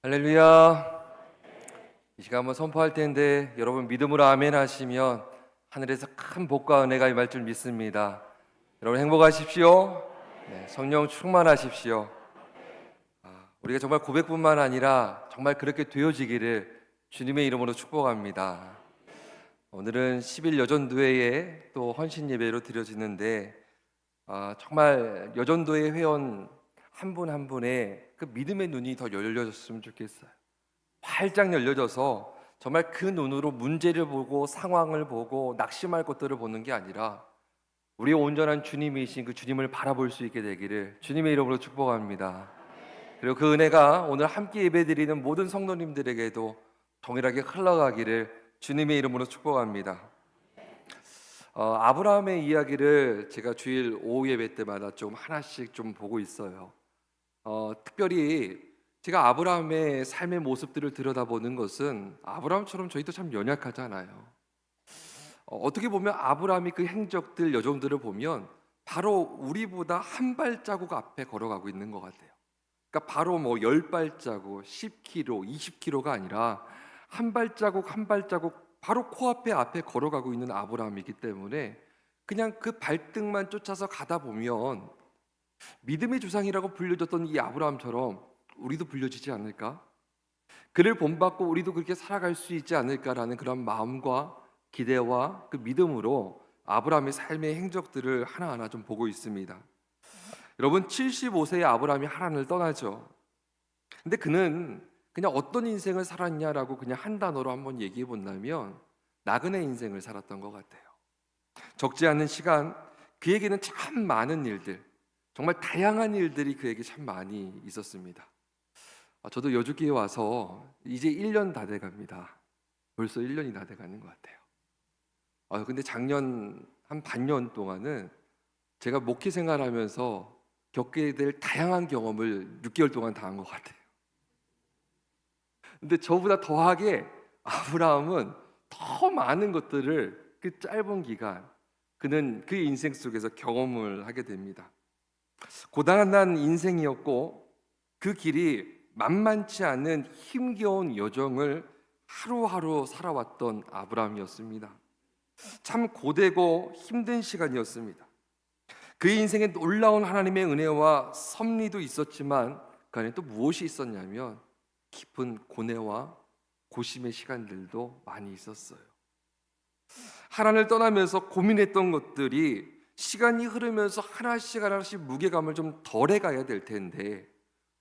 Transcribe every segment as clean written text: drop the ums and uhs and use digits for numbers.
할렐루야. 이 시간 한번 선포할 텐데 여러분 믿음으로 아멘 하시면 하늘에서 큰 복과 은혜가 임할 줄 믿습니다. 여러분 행복하십시오. 네, 성령 충만하십시오. 우리가 정말 고백뿐만 아니라 정말 그렇게 되어지기를 주님의 이름으로 축복합니다. 오늘은 10일 여전도회에 또 헌신 예배로 드려지는데 정말 여전도회 회원 한 분 한 분의 그 믿음의 눈이 더 열려졌으면 좋겠어요. 활짝 열려져서 정말 그 눈으로 문제를 보고 상황을 보고 낙심할 것들을 보는 게 아니라 우리의 온전한 주님이신 그 주님을 바라볼 수 있게 되기를 주님의 이름으로 축복합니다. 그리고 그 은혜가 오늘 함께 예배드리는 모든 성도님들에게도 동일하게 흘러가기를 주님의 이름으로 축복합니다. 아브라함의 이야기를 제가 주일 오후 예배 때마다 좀 하나씩 좀 보고 있어요. 특별히 제가 아브라함의 삶의 모습들을 들여다보는 것은 아브라함처럼 저희도 참 연약하잖아요. 어떻게 보면 아브라함이 그 행적들, 여정들을 보면 바로 우리보다 한 발자국 앞에 걸어가고 있는 것 같아요. 그러니까 바로 뭐 10발자국, 10km, 20km가 아니라 한 발자국 한 발자국 바로 코앞에 걸어가고 있는 아브라함이기 때문에 그냥 그 발등만 쫓아서 가다 보면 믿음의 조상이라고 불려졌던 이 아브라함처럼 우리도 불려지지 않을까? 그를 본받고 우리도 그렇게 살아갈 수 있지 않을까라는 그런 마음과 기대와 그 믿음으로 아브라함의 삶의 행적들을 하나하나 좀 보고 있습니다. 여러분 75세의 아브라함이 하란을 떠나죠. 근데 그는 그냥 어떤 인생을 살았냐라고 그냥 한 단어로 한번 얘기해 본다면 나그네 인생을 살았던 것 같아요. 적지 않은 시간 그에게는 참 많은 일들, 정말 다양한 일들이 그에게 참 많이 있었습니다. 저도 여주기에 와서 이제 1년 다 돼갑니다. 벌써 1년이 다 돼가는 것 같아요. 근데 작년 한 반년 동안은 제가 목회 생활하면서 겪게 될 다양한 경험을 6개월 동안 다 한 것 같아요. 근데 저보다 더하게 아브라함은 더 많은 것들을 그 짧은 기간 그는 그 인생 속에서 경험을 하게 됩니다. 고단한 인생이었고 그 길이 만만치 않은 힘겨운 여정을 하루하루 살아왔던 아브라함이었습니다. 참 고되고 힘든 시간이었습니다. 그의 인생에 놀라운 하나님의 은혜와 섭리도 있었지만 그 안에 또 무엇이 있었냐면 깊은 고뇌와 고심의 시간들도 많이 있었어요. 하란을 떠나면서 고민했던 것들이 시간이 흐르면서 하나씩 하나씩 무게감을 좀 덜해 가야 될 텐데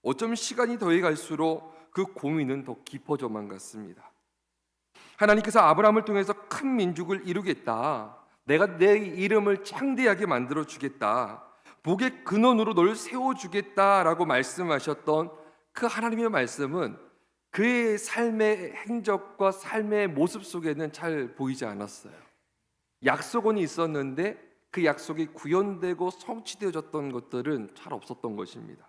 어쩌면 시간이 더해 갈수록 그 고민은 더 깊어져만 갔습니다. 하나님께서 아브라함을 통해서 큰 민족을 이루겠다. 내가 내 이름을 창대하게 만들어 주겠다. 복의 근원으로 너를 세워 주겠다라고 말씀하셨던 그 하나님의 말씀은 그의 삶의 행적과 삶의 모습 속에는 잘 보이지 않았어요. 약속은 있었는데 그 약속이 구현되고 성취되어졌던 것들은 잘 없었던 것입니다.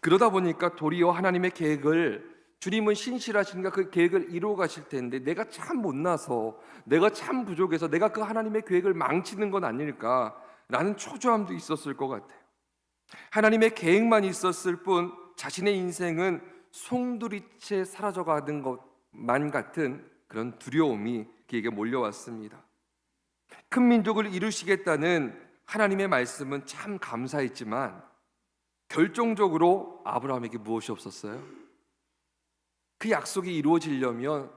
그러다 보니까 도리어 하나님의 계획을 주님은 신실하신가 그 계획을 이루어 가실 텐데 내가 참 못나서 내가 참 부족해서 내가 그 하나님의 계획을 망치는 건 아닐까라는 초조함도 있었을 것 같아요. 하나님의 계획만 있었을 뿐 자신의 인생은 송두리째 사라져가는 것만 같은 그런 두려움이 그에게 몰려왔습니다. 큰 민족을 이루시겠다는 하나님의 말씀은 참 감사했지만 결정적으로 아브라함에게 무엇이 없었어요? 그 약속이 이루어지려면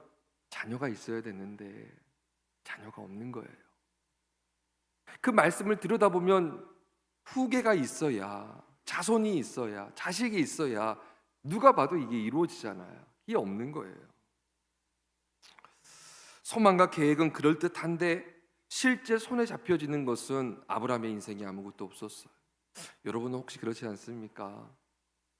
자녀가 있어야 되는데 자녀가 없는 거예요. 그 말씀을 들여다보면 후계가 있어야, 자손이 있어야, 자식이 있어야 누가 봐도 이게 이루어지잖아요. 이게 없는 거예요. 소망과 계획은 그럴듯한데 실제 손에 잡혀지는 것은 아브라함의 인생에 아무것도 없었어요. 여러분은 혹시 그렇지 않습니까?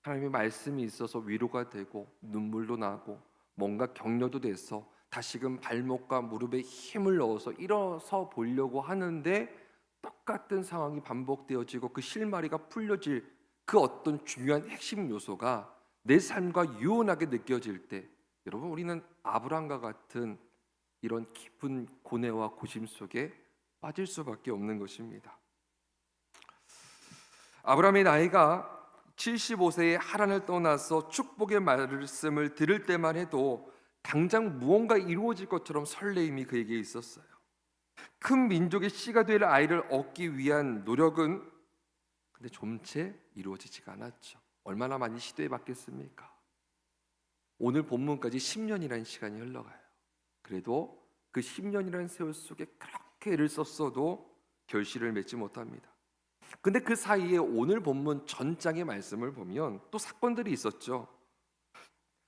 하나님의 말씀이 있어서 위로가 되고 눈물도 나고 뭔가 격려도 돼서 다시금 발목과 무릎에 힘을 넣어서 일어서 보려고 하는데 똑같은 상황이 반복되어지고 그 실마리가 풀려질 그 어떤 중요한 핵심 요소가 내 삶과 유연하게 느껴질 때 여러분 우리는 아브라함과 같은 이런 깊은 고뇌와 고심 속에 빠질 수밖에 없는 것입니다. 아브라함의 나이가 75세에 하란을 떠나서 축복의 말씀을 들을 때만 해도 당장 무언가 이루어질 것처럼 설레임이 그에게 있었어요. 큰 민족의 씨가 될 아이를 얻기 위한 노력은 근데 좀채 이루어지지가 않았죠. 얼마나 많이 시도해 봤겠습니까? 오늘 본문까지 10년이라는 시간이 흘러가요. 그래도 그 10년이라는 세월 속에 그렇게 애를 썼어도 결실을 맺지 못합니다. 근데 그 사이에 오늘 본문 전장의 말씀을 보면 또 사건들이 있었죠.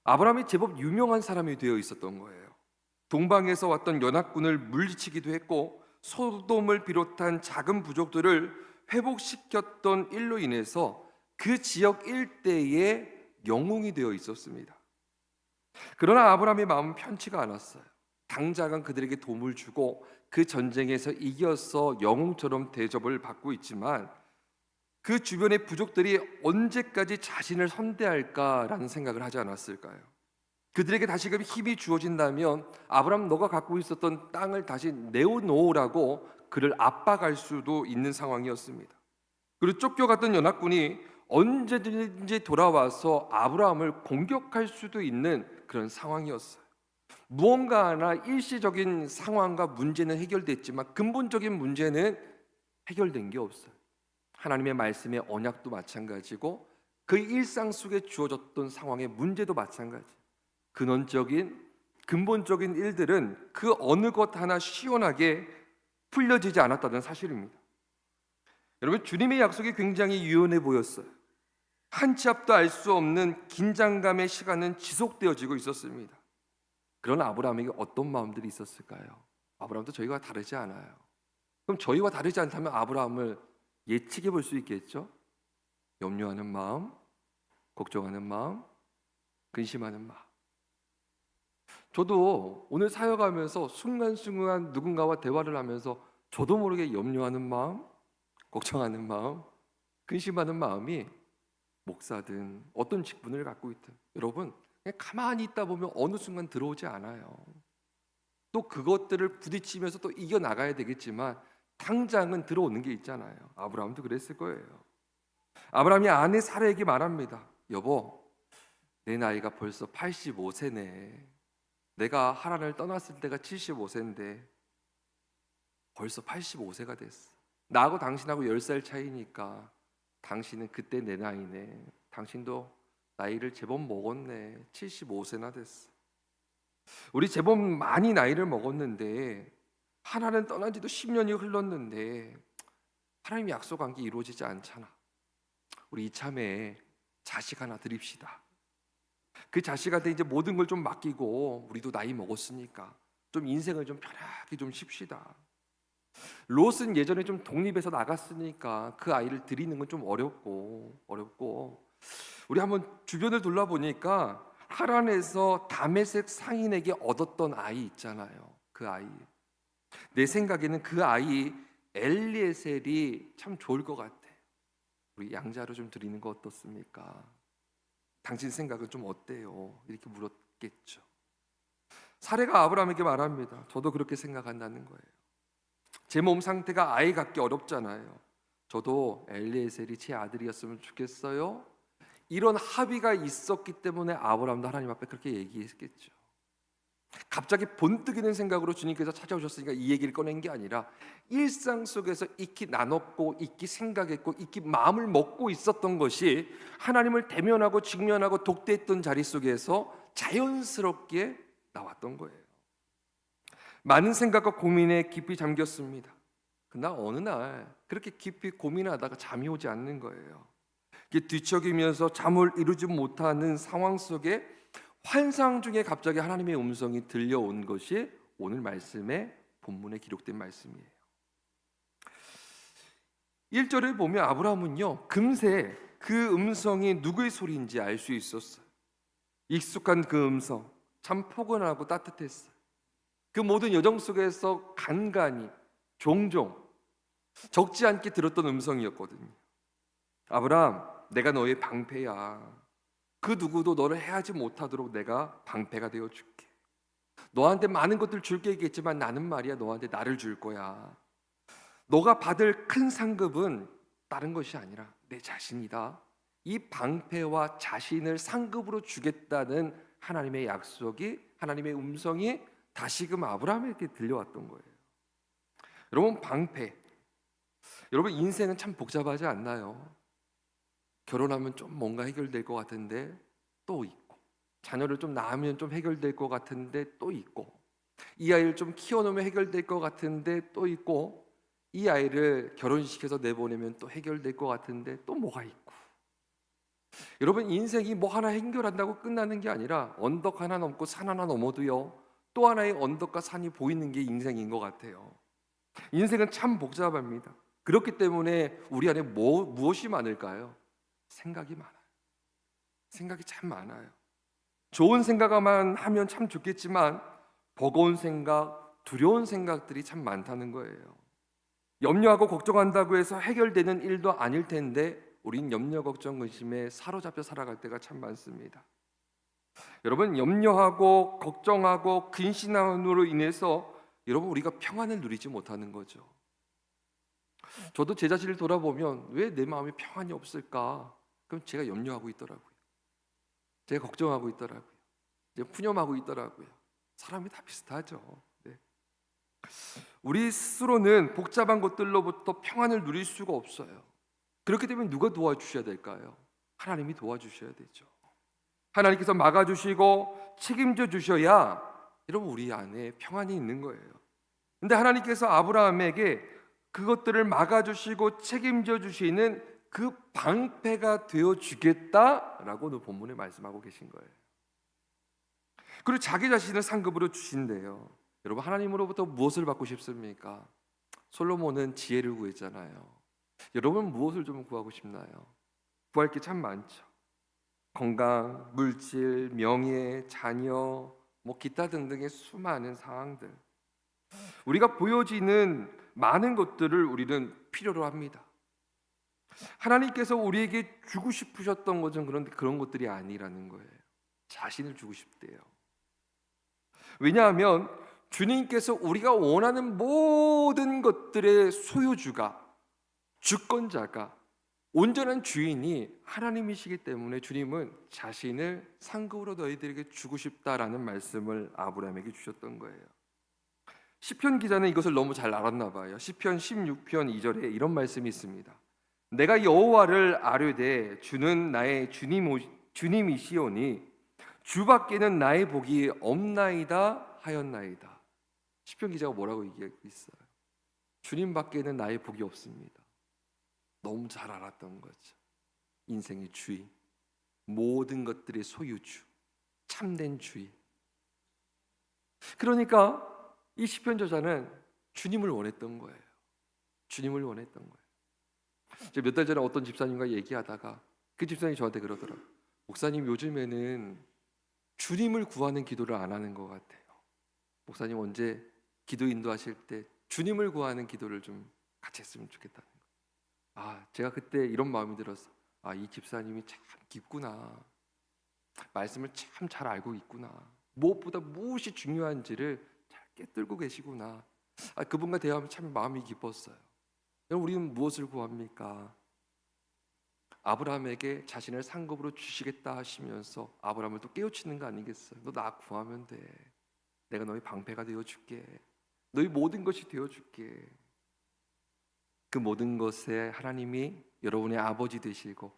아브라함이 제법 유명한 사람이 되어 있었던 거예요. 동방에서 왔던 연합군을 물리치기도 했고 소돔을 비롯한 작은 부족들을 회복시켰던 일로 인해서 그 지역 일대의 영웅이 되어 있었습니다. 그러나 아브라함의 마음은 편치가 않았어요. 당장은 그들에게 도움을 주고 그 전쟁에서 이겨서 영웅처럼 대접을 받고 있지만 그 주변의 부족들이 언제까지 자신을 선대할까라는 생각을 하지 않았을까요? 그들에게 다시금 힘이 주어진다면 아브라함 너가 갖고 있었던 땅을 다시 내어놓으라고 그를 압박할 수도 있는 상황이었습니다. 그리고 쫓겨갔던 연합군이 언제든지 돌아와서 아브라함을 공격할 수도 있는 그런 상황이었어요. 무언가 하나 일시적인 상황과 문제는 해결됐지만 근본적인 문제는 해결된 게 없어요. 하나님의 말씀의 언약도 마찬가지고 그 일상 속에 주어졌던 상황의 문제도 마찬가지. 근본적인 일들은 그 어느 것 하나 시원하게 풀려지지 않았다는 사실입니다. 여러분, 주님의 약속이 굉장히 유연해 보였어요. 한 치 앞도 알 수 없는 긴장감의 시간은 지속되어지고 있었습니다. 그런 아브라함에게 어떤 마음들이 있었을까요? 아브라함도 저희와 다르지 않아요. 그럼 저희와 다르지 않다면 아브라함을 예측해 볼 수 있겠죠? 염려하는 마음, 걱정하는 마음, 근심하는 마음. 저도 오늘 사역하면서 순간순간 누군가와 대화를 하면서 저도 모르게 염려하는 마음, 걱정하는 마음, 근심하는 마음이 목사든 어떤 직분을 갖고 있든 여러분 그냥 가만히 있다 보면 어느 순간 들어오지 않아요. 또 그것들을 부딪히면서 또 이겨나가야 되겠지만 당장은 들어오는 게 있잖아요. 아브라함도 그랬을 거예요. 아브라함이 아내 사라에게 말합니다. 여보, 내 나이가 벌써 85세네. 내가 하란을 떠났을 때가 75세인데 벌써 85세가 됐어. 나하고 당신하고 10살 차이니까 당신은 그때 내 나이네. 당신도 나이를 제법 먹었네. 75세나 됐어. 우리 제법 많이 나이를 먹었는데 하나는 떠난 지도 10년이 흘렀는데 하나님이 약속한 게 이루어지지 않잖아. 우리 이참에 자식 하나 드립시다. 그 자식한테 이제 모든 걸 좀 맡기고 우리도 나이 먹었으니까 좀 인생을 좀 편하게 좀 쉽시다. 롯은 예전에 좀 독립해서 나갔으니까 그 아이를 드리는 건 좀 어렵고 우리 한번 주변을 둘러보니까 하란에서 다메섹 상인에게 얻었던 아이 있잖아요. 그 아이. 내 생각에는 그 아이 엘리에셀이 참 좋을 것 같아. 우리 양자로 좀 드리는 거 어떻습니까? 당신 생각은 좀 어때요? 이렇게 물었겠죠. 사례가 아브라함에게 말합니다. 저도 그렇게 생각한다는 거예요. 제 몸 상태가 아이 갖기 어렵잖아요. 저도 엘리에셀이 제 아들이었으면 좋겠어요. 이런 합의가 있었기 때문에 아브라함도 하나님 앞에 그렇게 얘기했겠죠. 갑자기 본뜨기는 생각으로 주님께서 찾아오셨으니까 이 얘기를 꺼낸 게 아니라 일상 속에서 익히 나눴고 익히 생각했고 익히 마음을 먹고 있었던 것이 하나님을 대면하고 직면하고 독대했던 자리 속에서 자연스럽게 나왔던 거예요. 많은 생각과 고민에 깊이 잠겼습니다. 그러나 어느 날 그렇게 깊이 고민하다가 잠이 오지 않는 거예요. 뒤척이면서 잠을 이루지 못하는 상황 속에 환상 중에 갑자기 하나님의 음성이 들려온 것이 오늘 말씀의 본문에 기록된 말씀이에요. 1절을 보면 아브라함은요 금세 그 음성이 누구의 소리인지 알 수 있었어요. 익숙한 그 음성, 참 포근하고 따뜻했어요. 그 모든 여정 속에서 간간히 종종 적지 않게 들었던 음성이었거든요. 아브라함, 내가 너의 방패야. 그 누구도 너를 해하지 못하도록 내가 방패가 되어줄게. 너한테 많은 것들 줄게 얘기했지만 나는 말이야 너한테 나를 줄 거야. 너가 받을 큰 상급은 다른 것이 아니라 내 자신이다. 이 방패와 자신을 상급으로 주겠다는 하나님의 약속이, 하나님의 음성이 다시금 아브라함에게 들려왔던 거예요. 여러분, 방패, 여러분 인생은 참 복잡하지 않나요? 결혼하면 좀 뭔가 해결될 것 같은데 또 있고, 자녀를 좀 낳으면 좀 해결될 것 같은데 또 있고, 이 아이를 좀 키워놓으면 해결될 것 같은데 또 있고, 이 아이를 결혼시켜서 내보내면 또 해결될 것 같은데 또 뭐가 있고. 여러분, 인생이 뭐 하나 해결한다고 끝나는 게 아니라 언덕 하나 넘고 산 하나 넘어도요, 또 하나의 언덕과 산이 보이는 게 인생인 것 같아요. 인생은 참 복잡합니다. 그렇기 때문에 우리 안에 무엇이 많을까요? 생각이 많아요. 생각이 참 많아요. 좋은 생각만 하면 참 좋겠지만 버거운 생각, 두려운 생각들이 참 많다는 거예요. 염려하고 걱정한다고 해서 해결되는 일도 아닐 텐데 우린 염려, 걱정, 근심에 사로잡혀 살아갈 때가 참 많습니다. 여러분, 염려하고 걱정하고 근심함으로 인해서 여러분 우리가 평안을 누리지 못하는 거죠. 저도 제 자신을 돌아보면 왜 내 마음에 평안이 없을까? 그럼 제가 염려하고 있더라고요. 제가 걱정하고 있더라고요. 제가 푸념하고 있더라고요. 사람이 다 비슷하죠. 네. 우리 스스로는 복잡한 것들로부터 평안을 누릴 수가 없어요. 그렇기 때문에 누가 도와주셔야 될까요? 하나님이 도와주셔야 되죠. 하나님께서 막아주시고 책임져 주셔야 여러분 우리 안에 평안이 있는 거예요. 근데 하나님께서 아브라함에게 그것들을 막아주시고 책임져 주시는 그 방패가 되어 주겠다라고 오늘 본문에 말씀하고 계신 거예요. 그리고 자기 자신을 상급으로 주신대요. 여러분, 하나님으로부터 무엇을 받고 싶습니까? 솔로몬은 지혜를 구했잖아요. 여러분, 무엇을 좀 구하고 싶나요? 구할 게 참 많죠. 건강, 물질, 명예, 자녀, 뭐 기타 등등의 수많은 사항들. 우리가 보여지는 많은 것들을 우리는 필요로 합니다. 하나님께서 우리에게 주고 싶으셨던 것은 그런데 그런 것들이 아니라는 거예요. 자신을 주고 싶대요. 왜냐하면 주님께서 우리가 원하는 모든 것들의 소유주가, 주권자가, 온전한 주인이 하나님이시기 때문에 주님은 자신을 상급으로 너희들에게 주고 싶다라는 말씀을 아브라함에게 주셨던 거예요. 시편 기자는 이것을 너무 잘 알았나 봐요. 시편 16편 2절에 이런 말씀이 있습니다. 내가 여호와를 아뢰되 주는 나의 주님이시오니 주밖에는 나의 복이 없나이다 하였나이다. 시편 기자가 뭐라고 얘기하고 있어요? 주님밖에는 나의 복이 없습니다. 너무 잘 알았던 거죠. 인생의 주인, 모든 것들의 소유주, 참된 주인. 그러니까 이 시편 저자는 주님을 원했던 거예요. 주님을 원했던 거예요. 제가 몇 달 전에 어떤 집사님과 얘기하다가 그 집사님이 저한테 그러더라고요. 목사님, 요즘에는 주님을 구하는 기도를 안 하는 것 같아요. 목사님, 언제 기도 인도하실 때 주님을 구하는 기도를 좀 같이 했으면 좋겠다는 거예요. 제가 그때 이런 마음이 들어서 이 집사님이 참 깊구나. 말씀을 참 잘 알고 있구나. 무엇보다 무엇이 중요한지를 잘 깨뜨리고 계시구나. 그분과 대화하면 참 마음이 기뻤어요. 우리는 무엇을 구합니까? 아브라함에게 자신을 상급으로 주시겠다 하시면서 아브라함을 또 깨우치는 거 아니겠어요? 너 나 구하면 돼. 내가 너희 방패가 되어줄게. 너희 모든 것이 되어줄게. 그 모든 것에 하나님이 여러분의 아버지 되시고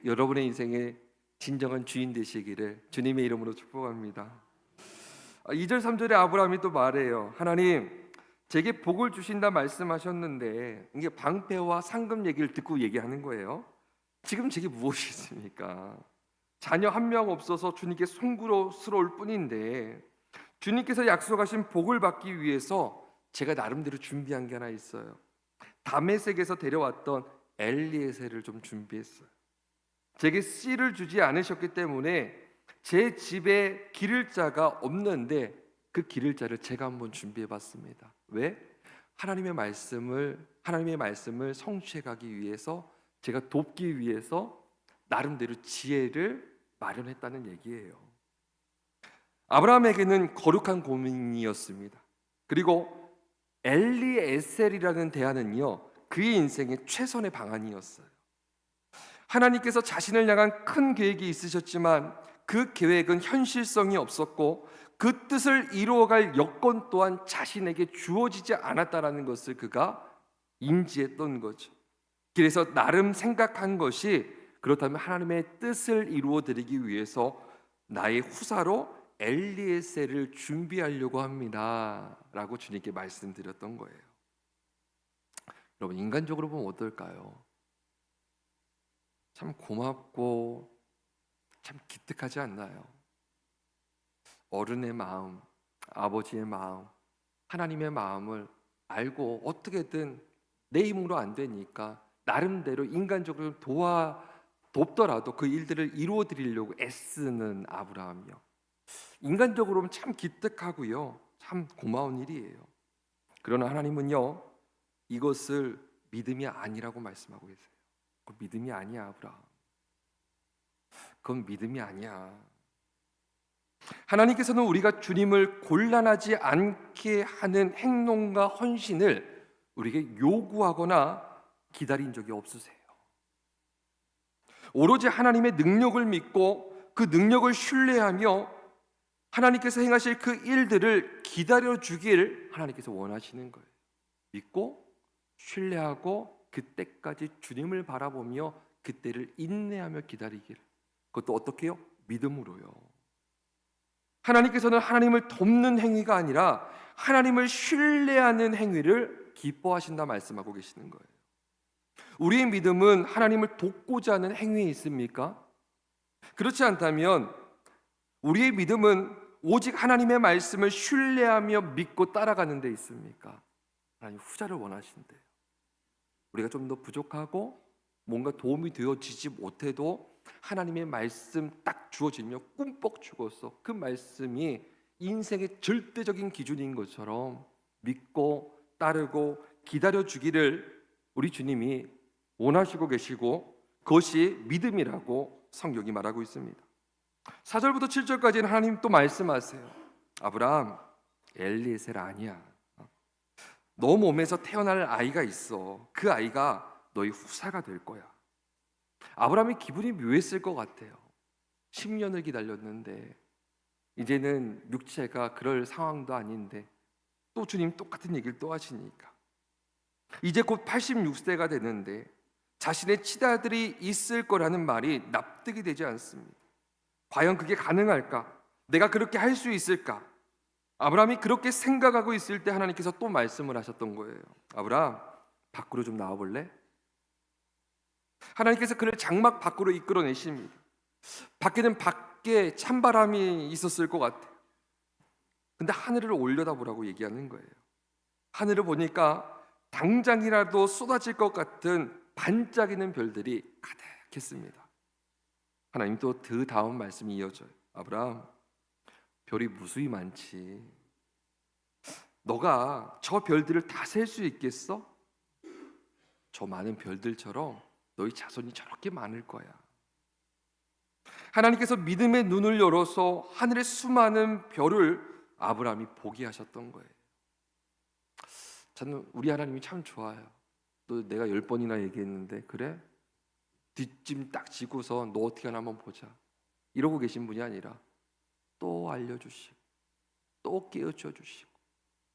여러분의 인생의 진정한 주인 되시기를 주님의 이름으로 축복합니다. 2절 3절에 아브라함이 또 말해요. 하나님, 제게 복을 주신다 말씀하셨는데, 이게 방패와 상급 얘기를 듣고 얘기하는 거예요. 지금 제게 무엇이 있습니까? 자녀 한 명 없어서 주님께 송구스러울 뿐인데 주님께서 약속하신 복을 받기 위해서 제가 나름대로 준비한 게 하나 있어요. 다메섹에서 데려왔던 엘리에셀을 좀 준비했어요. 제게 씨를 주지 않으셨기 때문에 제 집에 기를 자가 없는데 그 기를 자를 제가 한번 준비해봤습니다. 왜? 하나님의 말씀을 성취해 가기 위해서, 제가 돕기 위해서 나름대로 지혜를 마련했다는 얘기예요. 아브라함에게는 거룩한 고민이었습니다. 그리고 엘리에셀이라는 대안은요, 그의 인생의 최선의 방안이었어요. 하나님께서 자신을 향한 큰 계획이 있으셨지만 그 계획은 현실성이 없었고 그 뜻을 이루어갈 여건 또한 자신에게 주어지지 않았다라는 것을 그가 인지했던 거죠. 그래서 나름 생각한 것이, 그렇다면 하나님의 뜻을 이루어 드리기 위해서 나의 후사로 엘리에셀을 준비하려고 합니다 라고 주님께 말씀드렸던 거예요. 여러분, 인간적으로 보면 어떨까요? 참 고맙고 참 기특하지 않나요? 어른의 마음, 아버지의 마음, 하나님의 마음을 알고 어떻게든 내 힘으로 안 되니까 나름대로 인간적으로 돕더라도 그 일들을 이루어 드리려고 애쓰는 아브라함이요. 인간적으로는 참 기특하고요, 참 고마운 일이에요. 그러나 하나님은요, 이것을 믿음이 아니라고 말씀하고 계세요. 그건 믿음이 아니야, 아브라함. 그건 믿음이 아니야. 하나님께서는 우리가 주님을 곤란하지 않게 하는 행동과 헌신을 우리에게 요구하거나 기다린 적이 없으세요. 오로지 하나님의 능력을 믿고 그 능력을 신뢰하며 하나님께서 행하실 그 일들을 기다려 주길 하나님께서 원하시는 거예요. 믿고 신뢰하고 그때까지 주님을 바라보며 그때를 인내하며 기다리길. 그것도 어떻게 해요? 믿음으로요. 하나님께서는 하나님을 돕는 행위가 아니라 하나님을 신뢰하는 행위를 기뻐하신다 말씀하고 계시는 거예요. 우리의 믿음은 하나님을 돕고자 하는 행위에 있습니까? 그렇지 않다면 우리의 믿음은 오직 하나님의 말씀을 신뢰하며 믿고 따라가는 데 있습니까? 하나님 후자를 원하신대요. 우리가 좀 더 부족하고 뭔가 도움이 되어지지 못해도 하나님의 말씀 딱 주어지며 꿈뻑 죽어서 그 말씀이 인생의 절대적인 기준인 것처럼 믿고 따르고 기다려주기를 우리 주님이 원하시고 계시고 그것이 믿음이라고 성경이 말하고 있습니다. 4절부터 7절까지는 하나님 또 말씀하세요. 아브라함, 엘리에셀 아니야. 너 몸에서 태어날 아이가 있어. 그 아이가 너희 후사가 될 거야. 아브라함의 기분이 묘했을 것 같아요. 10년을 기다렸는데 이제는 육체가 그럴 상황도 아닌데 또 주님 똑같은 얘기를 또 하시니까 이제 곧 86세가 되는데 자신의 치다들이 있을 거라는 말이 납득이 되지 않습니다. 과연 그게 가능할까? 내가 그렇게 할 수 있을까? 아브라함이 그렇게 생각하고 있을 때 하나님께서 또 말씀을 하셨던 거예요. 아브라함, 밖으로 좀 나와볼래? 하나님께서 그를 장막 밖으로 이끌어내십니다. 밖에 찬바람이 있었을 것 같아요. 근데 하늘을 올려다보라고 얘기하는 거예요. 하늘을 보니까 당장이라도 쏟아질 것 같은 반짝이는 별들이 가득했습니다. 하나님 또 그 다음 말씀이 이어져요. 아브라함, 별이 무수히 많지. 너가 저 별들을 다 셀 수 있겠어? 저 많은 별들처럼 너희 자손이 저렇게 많을 거야. 하나님께서 믿음의 눈을 열어서 하늘의 수많은 별을 아브라함이 보게 하셨던 거예요. 저는 우리 하나님이 참 좋아요. 또 내가 10번이나 얘기했는데 그래? 뒷짐 딱 지고서 너 어떻게 하나 한번 보자 이러고 계신 분이 아니라 또 알려주시고 또 깨우쳐 주시고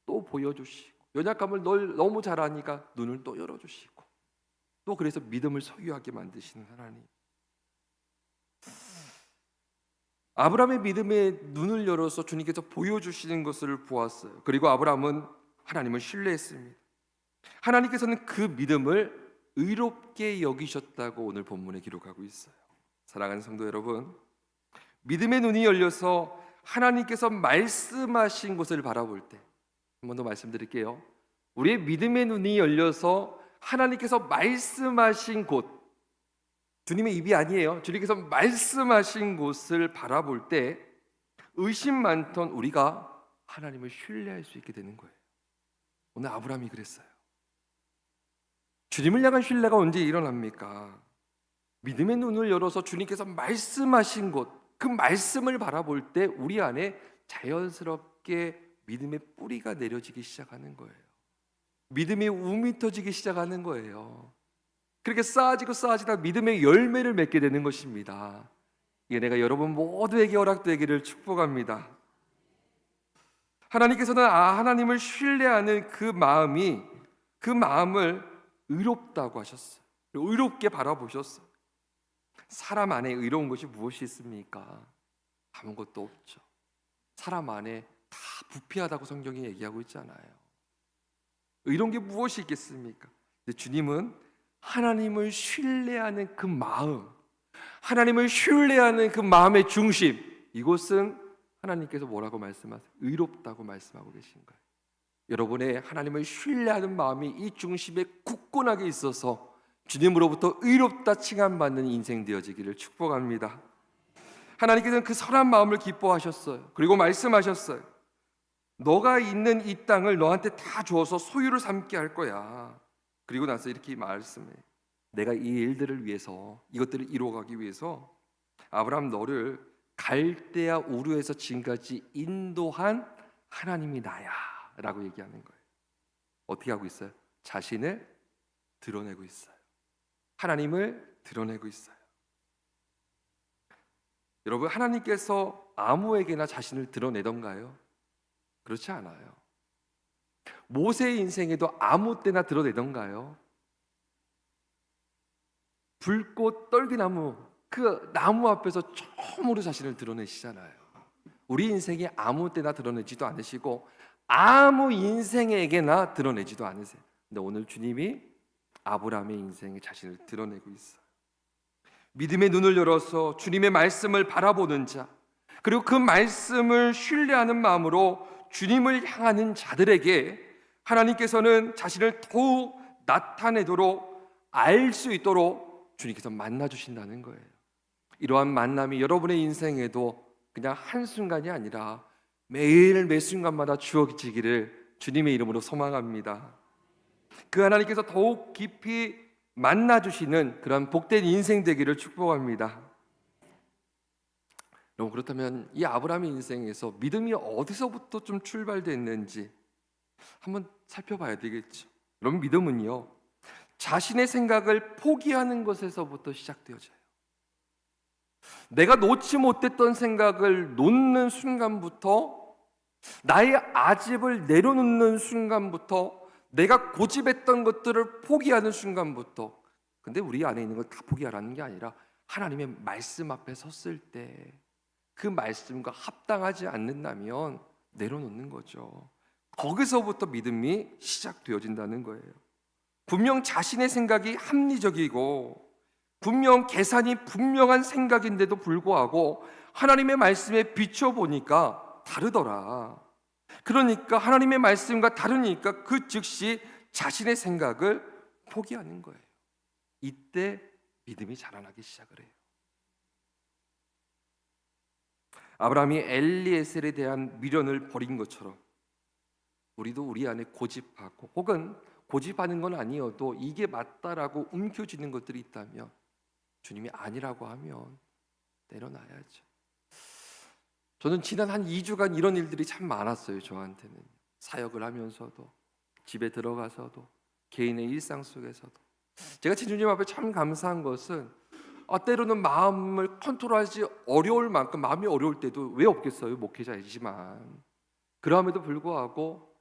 또 보여주시고 연약함을 널 너무 잘 아니까 눈을 또 열어주시고 또 그래서 믿음을 소유하게 만드시는 하나님. 아브라함의 믿음의 눈을 열어서 주님께서 보여주시는 것을 보았어요. 그리고 아브라함은 하나님을 신뢰했습니다. 하나님께서는 그 믿음을 의롭게 여기셨다고 오늘 본문에 기록하고 있어요. 사랑하는 성도 여러분, 믿음의 눈이 열려서 하나님께서 말씀하신 것을 바라볼 때, 한 번 더 말씀드릴게요. 우리의 믿음의 눈이 열려서 하나님께서 말씀하신 곳, 주님의 입이 아니에요. 주님께서 말씀하신 곳을 바라볼 때 의심 많던 우리가 하나님을 신뢰할 수 있게 되는 거예요. 오늘 아브라함이 그랬어요. 주님을 향한 신뢰가 언제 일어납니까? 믿음의 눈을 열어서 주님께서 말씀하신 곳, 그 말씀을 바라볼 때 우리 안에 자연스럽게 믿음의 뿌리가 내려지기 시작하는 거예요. 믿음의 움이 터지기 시작하는 거예요. 그렇게 쌓아지다 믿음의 열매를 맺게 되는 것입니다. 이게 내가 여러분 모두에게 허락되기를 축복합니다. 하나님께서는 하나님을 신뢰하는 그 마음을 의롭다고 하셨어요. 의롭게 바라보셨어요. 사람 안에 의로운 것이 무엇이 있습니까? 아무것도 없죠. 사람 안에 다 부패하다고 성경이 얘기하고 있잖아요. 의로운 게 무엇이 있겠습니까? 근데 주님은 하나님을 신뢰하는 그 마음, 하나님을 신뢰하는 그 마음의 중심, 이곳은 하나님께서 뭐라고 말씀하세요? 의롭다고 말씀하고 계신 거예요. 여러분의 하나님을 신뢰하는 마음이 이 중심에 굳건하게 있어서 주님으로부터 의롭다 칭함받는 인생 되어지기를 축복합니다. 하나님께서는 그 선한 마음을 기뻐하셨어요. 그리고 말씀하셨어요. 너가 있는 이 땅을 너한테 다 주어서 소유를 삼게 할 거야. 그리고 나서 이렇게 말씀해. 내가 이 일들을 위해서, 이것들을 이루어가기 위해서 아브라함 너를 갈대아 우르에서 지금까지 인도한 하나님이 나야 라고 얘기하는 거예요. 어떻게 하고 있어요? 자신을 드러내고 있어요. 하나님을 드러내고 있어요. 여러분, 하나님께서 아무에게나 자신을 드러내던가요? 그렇지 않아요. 모세의 인생에도 아무 때나 드러내던가요? 불꽃 떨기나무, 그 나무 앞에서 처음으로 자신을 드러내시잖아요. 우리 인생에 아무 때나 드러내지도 않으시고 아무 인생에게나 드러내지도 않으세요. 근데 오늘 주님이 아브라함의 인생에 자신을 드러내고 있어요. 믿음의 눈을 열어서 주님의 말씀을 바라보는 자, 그리고 그 말씀을 신뢰하는 마음으로 주님을 향하는 자들에게 하나님께서는 자신을 더욱 나타내도록 알 수 있도록 주님께서 만나주신다는 거예요. 이러한 만남이 여러분의 인생에도 그냥 한순간이 아니라 매일 매 순간마다 주어지기를 주님의 이름으로 소망합니다. 그 하나님께서 더욱 깊이 만나주시는 그런 복된 인생 되기를 축복합니다. 여러분, 그렇다면 이 아브라함의 인생에서 믿음이 어디서부터 좀 출발됐는지 한번 살펴봐야 되겠죠. 여러분, 믿음은요, 자신의 생각을 포기하는 것에서부터 시작되어져요. 내가 놓지 못했던 생각을 놓는 순간부터, 나의 아집을 내려놓는 순간부터, 내가 고집했던 것들을 포기하는 순간부터. 근데 우리 안에 있는 걸 다 포기하라는 게 아니라 하나님의 말씀 앞에 섰을 때 그 말씀과 합당하지 않는다면 내려놓는 거죠. 거기서부터 믿음이 시작되어진다는 거예요. 분명 자신의 생각이 합리적이고 분명 계산이 분명한 생각인데도 불구하고 하나님의 말씀에 비춰보니까 다르더라. 그러니까 하나님의 말씀과 다르니까 그 즉시 자신의 생각을 포기하는 거예요. 이때 믿음이 자라나기 시작을 해요. 아브라함이 엘리에셀에 대한 미련을 버린 것처럼 우리도 우리 안에 고집하고 혹은 고집하는 건 아니어도 이게 맞다라고 움켜쥐는 것들이 있다면 주님이 아니라고 하면 내려놔야죠. 저는 지난 한 2주간 이런 일들이 참 많았어요. 저한테는 사역을 하면서도 집에 들어가서도 개인의 일상 속에서도 제가 주님 앞에 참 감사한 것은 때로는 마음을 컨트롤하지 어려울 만큼 마음이 어려울 때도 왜 없겠어요? 목회자이지만 그럼에도 불구하고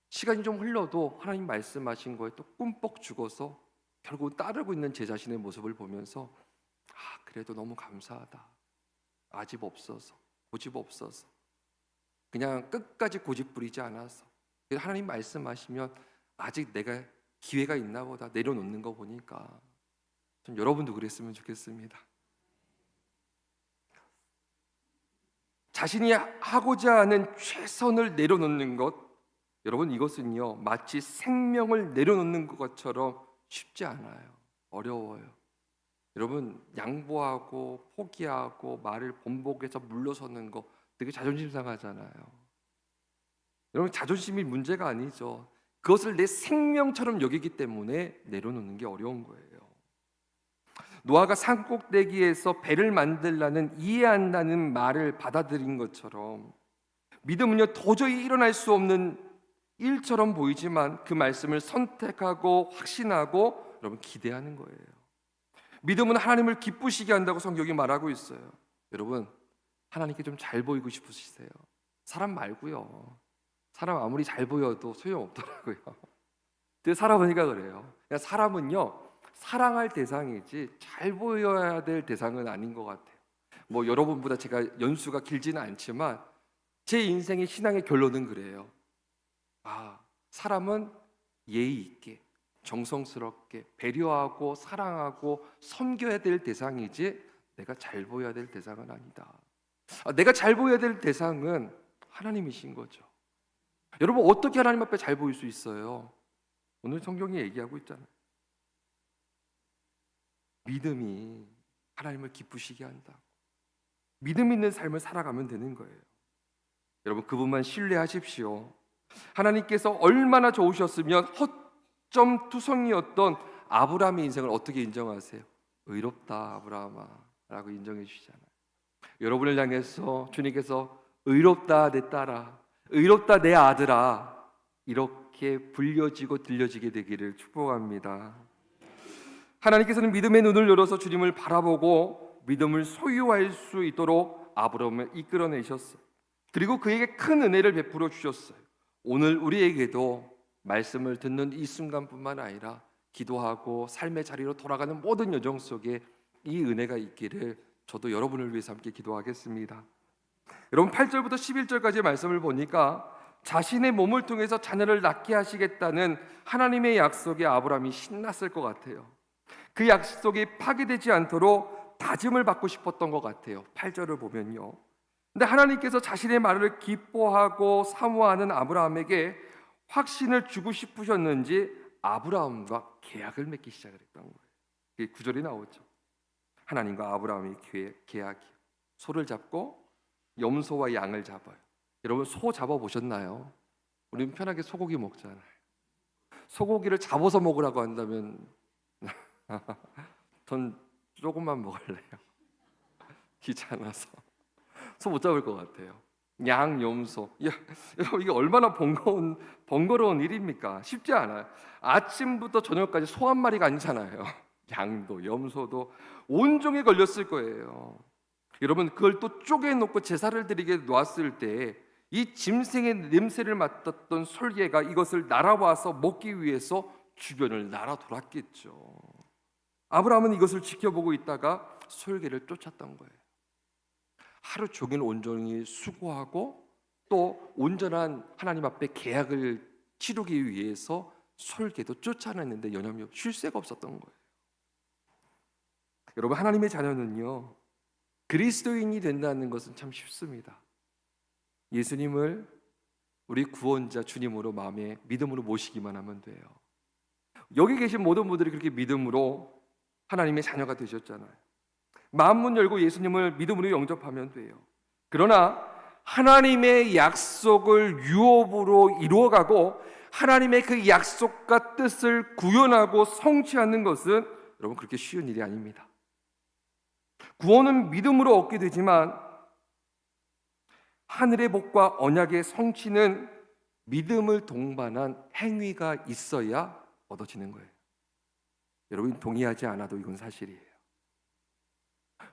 시간이 좀 흘러도 하나님 말씀하신 거에 또 꿈뻑 죽어서 결국 따르고 있는 제 자신의 모습을 보면서 그래도 너무 감사하다. 아집 없어서 고집 없어서 그냥 끝까지 고집 부리지 않아서 하나님 말씀하시면 아직 내가 기회가 있나 보다 내려놓는 거 보니까 좀 여러분도 그랬으면 좋겠습니다. 자신이 하고자 하는 최선을 내려놓는 것, 여러분 이것은요 마치 생명을 내려놓는 것처럼 쉽지 않아요. 어려워요. 여러분 양보하고 포기하고 말을 번복해서 물러서는 거 되게 자존심 상하잖아요. 여러분 자존심이 문제가 아니죠. 그것을 내 생명처럼 여기기 때문에 내려놓는 게 어려운 거예요. 노아가 산꼭대기에서 배를 만들라는 이해한다는 말을 받아들인 것처럼 믿음은요 도저히 일어날 수 없는 일처럼 보이지만 그 말씀을 선택하고 확신하고 여러분 기대하는 거예요. 믿음은 하나님을 기쁘시게 한다고 성경이 말하고 있어요. 여러분 하나님께 좀 잘 보이고 싶으시세요? 사람 말고요. 사람 아무리 잘 보여도 소용없더라고요. 근데 살아보니까 그래요. 그냥 사람은요 사랑할 대상이지 잘 보여야 될 대상은 아닌 것 같아요. 뭐 여러분보다 제가 연수가 길지는 않지만 제 인생의 신앙의 결론은 그래요. 사람은 예의 있게 정성스럽게 배려하고 사랑하고 섬겨야 될 대상이지 내가 잘 보여야 될 대상은 아니다. 내가 잘 보여야 될 대상은 하나님이신 거죠. 여러분 어떻게 하나님 앞에 잘 보일 수 있어요? 오늘 성경이 얘기하고 있잖아요. 믿음이 하나님을 기쁘시게 한다. 믿음 있는 삶을 살아가면 되는 거예요. 여러분 그분만 신뢰하십시오. 하나님께서 얼마나 좋으셨으면 헛점투성이었던 아브라함의 인생을 어떻게 인정하세요? 의롭다 아브라함아 라고 인정해 주시잖아요. 여러분을 향해서 주님께서 의롭다 내 딸아, 의롭다 내 아들아 이렇게 불려지고 들려지게 되기를 축복합니다. 하나님께서는 믿음의 눈을 열어서 주님을 바라보고 믿음을 소유할 수 있도록 아브라함을 이끌어내셨어요. 그리고 그에게 큰 은혜를 베풀어 주셨어요. 오늘 우리에게도 말씀을 듣는 이 순간뿐만 아니라 기도하고 삶의 자리로 돌아가는 모든 여정 속에 이 은혜가 있기를 저도 여러분을 위해서 함께 기도하겠습니다. 여러분 8절부터 11절까지 말씀을 보니까 자신의 몸을 통해서 자녀를 낳게 하시겠다는 하나님의 약속에 아브라함이 신났을 것 같아요. 그 약속이 파기되지 않도록 다짐을 받고 싶었던 것 같아요. 8절을 보면요. 근데 하나님께서 자신의 말을 기뻐하고 사모하는 아브라함에게 확신을 주고 싶으셨는지 아브라함과 계약을 맺기 시작했던 거예요. 그게 9절이 나오죠. 하나님과 아브라함이 계약이요. 소를 잡고 염소와 양을 잡아요. 여러분 소 잡아보셨나요? 우리는 편하게 소고기 먹잖아요. 소고기를 잡아서 먹으라고 한다면 전 조금만 먹을래요. 귀찮아서 소 못 잡을 것 같아요. 양, 염소. 여러분 이게 얼마나 번거로운 일입니까? 쉽지 않아요. 아침부터 저녁까지 소 한 마리가 아니잖아요. 양도 염소도 온종일 걸렸을 거예요. 여러분 그걸 또 쪼개놓고 제사를 드리게 놓았을 때 이 짐승의 냄새를 맡았던 솔개가 이것을 날아와서 먹기 위해서 주변을 날아 돌았겠죠. 아브라함은 이것을 지켜보고 있다가 솔개를 쫓았던 거예요. 하루 종일 온전히 수고하고 또 온전한 하나님 앞에 계약을 치르기 위해서 솔개도 쫓아냈는데 여념이 쉴 새가 없었던 거예요. 여러분 하나님의 자녀는요 그리스도인이 된다는 것은 참 쉽습니다. 예수님을 우리 구원자 주님으로 마음에 믿음으로 모시기만 하면 돼요. 여기 계신 모든 분들이 그렇게 믿음으로 하나님의 자녀가 되셨잖아요. 마음문 열고 예수님을 믿음으로 영접하면 돼요. 그러나 하나님의 약속을 유업으로 이루어가고 하나님의 그 약속과 뜻을 구현하고 성취하는 것은 여러분 그렇게 쉬운 일이 아닙니다. 구원은 믿음으로 얻게 되지만 하늘의 복과 언약의 성취는 믿음을 동반한 행위가 있어야 얻어지는 거예요. 여러분 동의하지 않아도 이건 사실이에요.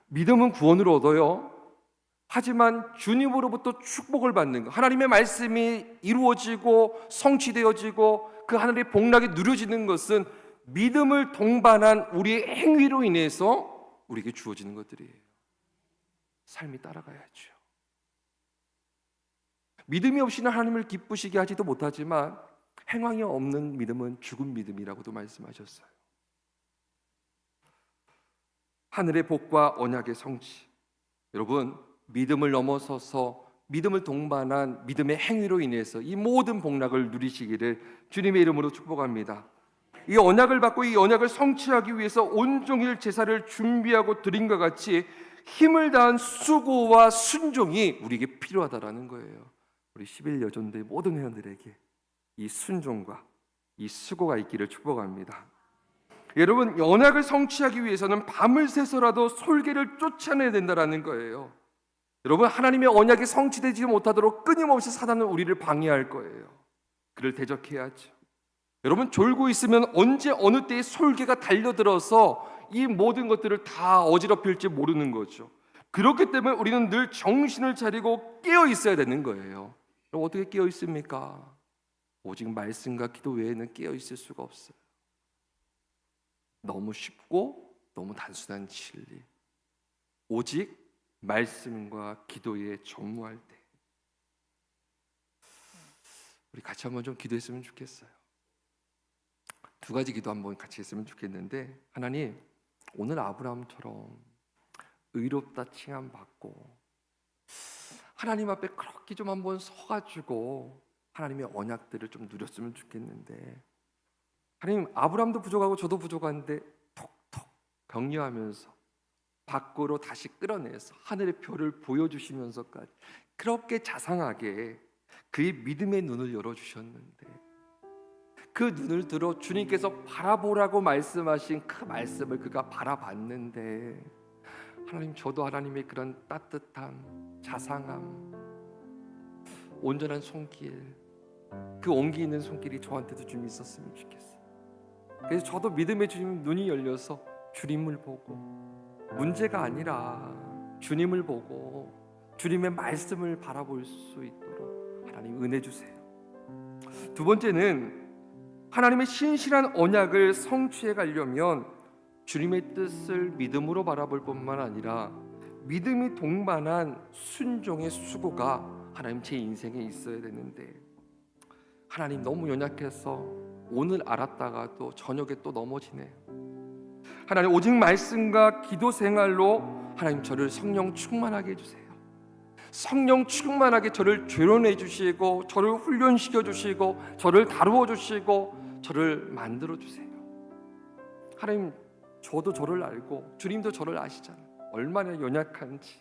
믿음은 구원을 얻어요. 하지만 주님으로부터 축복을 받는 것, 하나님의 말씀이 이루어지고 성취되어지고 그 하늘의 복락이 누려지는 것은 믿음을 동반한 우리의 행위로 인해서 우리에게 주어지는 것들이에요. 삶이 따라가야죠. 믿음이 없이는 하나님을 기쁘시게 하지도 못하지만 행함이 없는 믿음은 죽은 믿음이라고도 말씀하셨어요. 하늘의 복과 언약의 성취. 여러분 믿음을 넘어서서 믿음을 동반한 믿음의 행위로 인해서 이 모든 복락을 누리시기를 주님의 이름으로 축복합니다. 이 언약을 받고 이 언약을 성취하기 위해서 온종일 제사를 준비하고 드린 것 같이 힘을 다한 수고와 순종이 우리에게 필요하다라는 거예요. 우리 11여전도의 모든 회원들에게 이 순종과 이 수고가 있기를 축복합니다. 여러분 언약을 성취하기 위해서는 밤을 새서라도 솔개를 쫓아내야 된다라는 거예요. 여러분 하나님의 언약이 성취되지 못하도록 끊임없이 사단은 우리를 방해할 거예요. 그를 대적해야죠. 여러분, 졸고 있으면 언제 어느 때에 솔개가 달려들어서 이 모든 것들을 다 어지럽힐지 모르는 거죠. 그렇기 때문에 우리는 늘 정신을 차리고 깨어 있어야 되는 거예요. 그럼 어떻게 깨어 있습니까? 오직 말씀과 기도 외에는 깨어 있을 수가 없어요. 너무 쉽고 너무 단순한 진리, 오직 말씀과 기도에 전무할 때 우리 같이 한번 좀 기도했으면 좋겠어요. 두 가지 기도 한번 같이 했으면 좋겠는데, 하나님, 오늘 아브라함처럼 의롭다 칭함받고 하나님 앞에 그렇게 좀 한번 서가지고 하나님의 언약들을 좀 누렸으면 좋겠는데, 하나님, 아브라함도 부족하고 저도 부족한데 톡톡 격려하면서 밖으로 다시 끌어내서 하늘의 표를 보여주시면서까지 그렇게 자상하게 그의 믿음의 눈을 열어주셨는데, 그 눈을 들어 주님께서 바라보라고 말씀하신 그 말씀을 그가 바라봤는데, 하나님, 저도 하나님의 그런 따뜻함, 자상함, 온전한 손길, 그 온기 있는 손길이 저한테도 좀 있었으면 좋겠어요. 그래서 저도 믿음의 주님 눈이 열려서 주님을 보고, 문제가 아니라 주님을 보고 주님의 말씀을 바라볼 수 있도록 하나님 은혜 주세요. 두 번째는 하나님의 신실한 언약을 성취해 가려면 주님의 뜻을 믿음으로 바라볼 뿐만 아니라 믿음이 동반한 순종의 수고가 하나님 제 인생에 있어야 되는데, 하나님, 너무 연약해서 오늘 알았다가도 저녁에 또 넘어지네요. 하나님, 오직 말씀과 기도 생활로 하나님 저를 성령 충만하게 해주세요. 성령 충만하게 저를 조련해 주시고 저를 훈련시켜 주시고 저를 다루어 주시고 저를 만들어 주세요. 하나님, 저도 저를 알고 주님도 저를 아시잖아요. 얼마나 연약한지.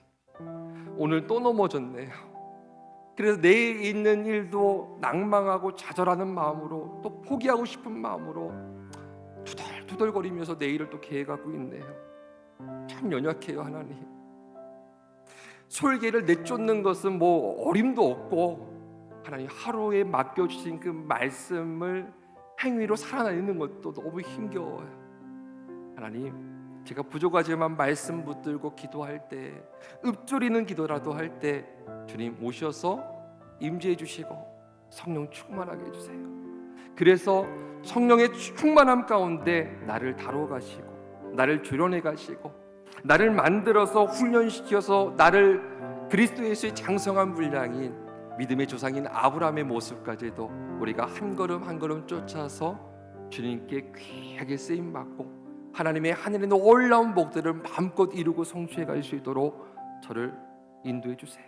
오늘 또 넘어졌네요. 그래서 내일 있는 일도 낭망하고 좌절하는 마음으로, 또 포기하고 싶은 마음으로 투덜투덜거리면서 내일을 또 계획하고 있네요. 참 연약해요. 하나님, 솔개를 내쫓는 것은 뭐 어림도 없고, 하나님, 하루에 맡겨주신 그 말씀을 행위로 살아내는 것도 너무 힘겨워요. 하나님, 제가 부족하지만 말씀 붙들고 기도할 때, 읊조리는 기도라도 할 때 주님 오셔서 임재해 주시고 성령 충만하게 해주세요. 그래서 성령의 충만함 가운데 나를 다뤄 가시고 나를 조련해 가시고 나를 만들어서 훈련시켜서 나를 그리스도 예수의 장성한 분량인 믿음의 조상인 아브라함의 모습까지도 우리가 한 걸음 한 걸음 쫓아서 주님께 귀하게 쓰임 받고 하나님의 하늘의 놀라운 복들을 마음껏 이루고 성취해 갈 수 있도록 저를 인도해 주세요.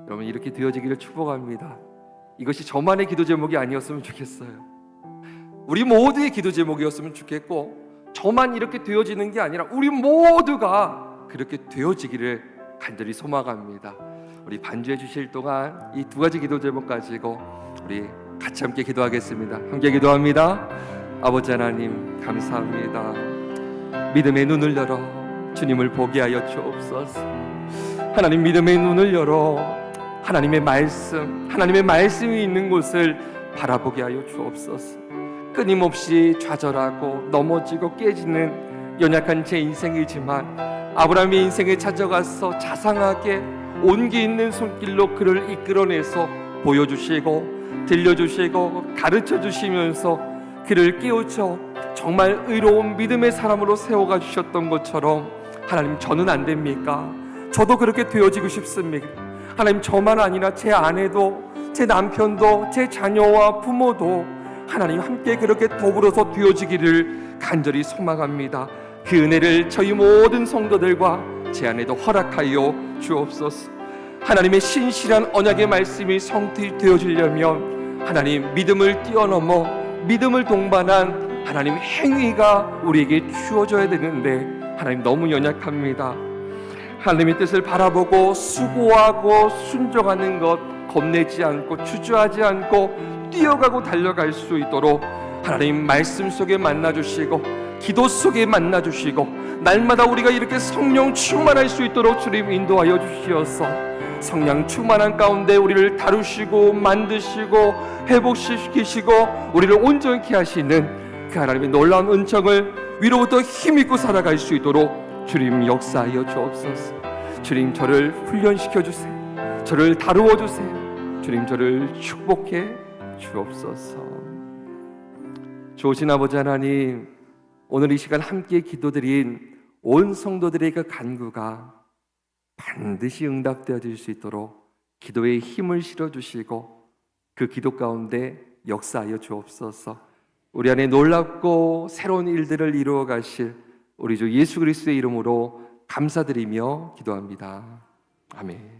여러분, 이렇게 되어지기를 축복합니다. 이것이 저만의 기도 제목이 아니었으면 좋겠어요. 우리 모두의 기도 제목이었으면 좋겠고, 저만 이렇게 되어지는 게 아니라 우리 모두가 그렇게 되어지기를 간절히 소망합니다. 우리 반주해 주실 동안 이 두 가지 기도 제목 가지고 우리 같이 함께 기도하겠습니다. 함께 기도합니다. 아버지 하나님, 감사합니다. 믿음의 눈을 열어 주님을 보게 하여 주옵소서. 하나님, 믿음의 눈을 열어 하나님의 말씀, 하나님의 말씀이 있는 곳을 바라보게 하여 주옵소서. 끊임없이 좌절하고 넘어지고 깨지는 연약한 제 인생이지만 아브라함의 인생에 찾아가서 자상하게 온기 있는 손길로 그를 이끌어내서 보여주시고 들려주시고 가르쳐주시면서 그를 깨우쳐 정말 의로운 믿음의 사람으로 세워가 주셨던 것처럼, 하나님, 저는 안 됩니까? 저도 그렇게 되어지고 싶습니다. 하나님, 저만 아니라 제 아내도, 제 남편도, 제 자녀와 부모도 하나님 함께 그렇게 더불어서 되어지기를 간절히 소망합니다. 그 은혜를 저희 모든 성도들과 제 안에도 허락하여 주옵소서. 하나님의 신실한 언약의 말씀이 성취되어지려면 하나님, 믿음을 뛰어넘어 믿음을 동반한 하나님 행위가 우리에게 주어져야 되는데, 하나님, 너무 연약합니다. 하나님의 뜻을 바라보고 수고하고 순종하는 것 겁내지 않고 주저하지 않고 뛰어가고 달려갈 수 있도록 하나님 말씀 속에 만나주시고 기도 속에 만나주시고 날마다 우리가 이렇게 성령 충만할 수 있도록 주님 인도하여 주시어서 성령 충만한 가운데 우리를 다루시고 만드시고 회복시키시고 우리를 온전케 하시는 그 하나님의 놀라운 은총을 위로부터 힘입고 살아갈 수 있도록 주님 역사하여 주옵소서. 주님 저를 훈련시켜 주세요. 저를 다루어 주세요. 주님 저를 축복해 주옵소서. 좋으신 아버지 하나님, 오늘 이 시간 함께 기도드린 온 성도들의 그 간구가 반드시 응답되어질 수 있도록 기도에 힘을 실어주시고 그 기도 가운데 역사하여 주옵소서. 우리 안에 놀랍고 새로운 일들을 이루어 가실 우리 주 예수 그리스도의 이름으로 감사드리며 기도합니다. 아멘.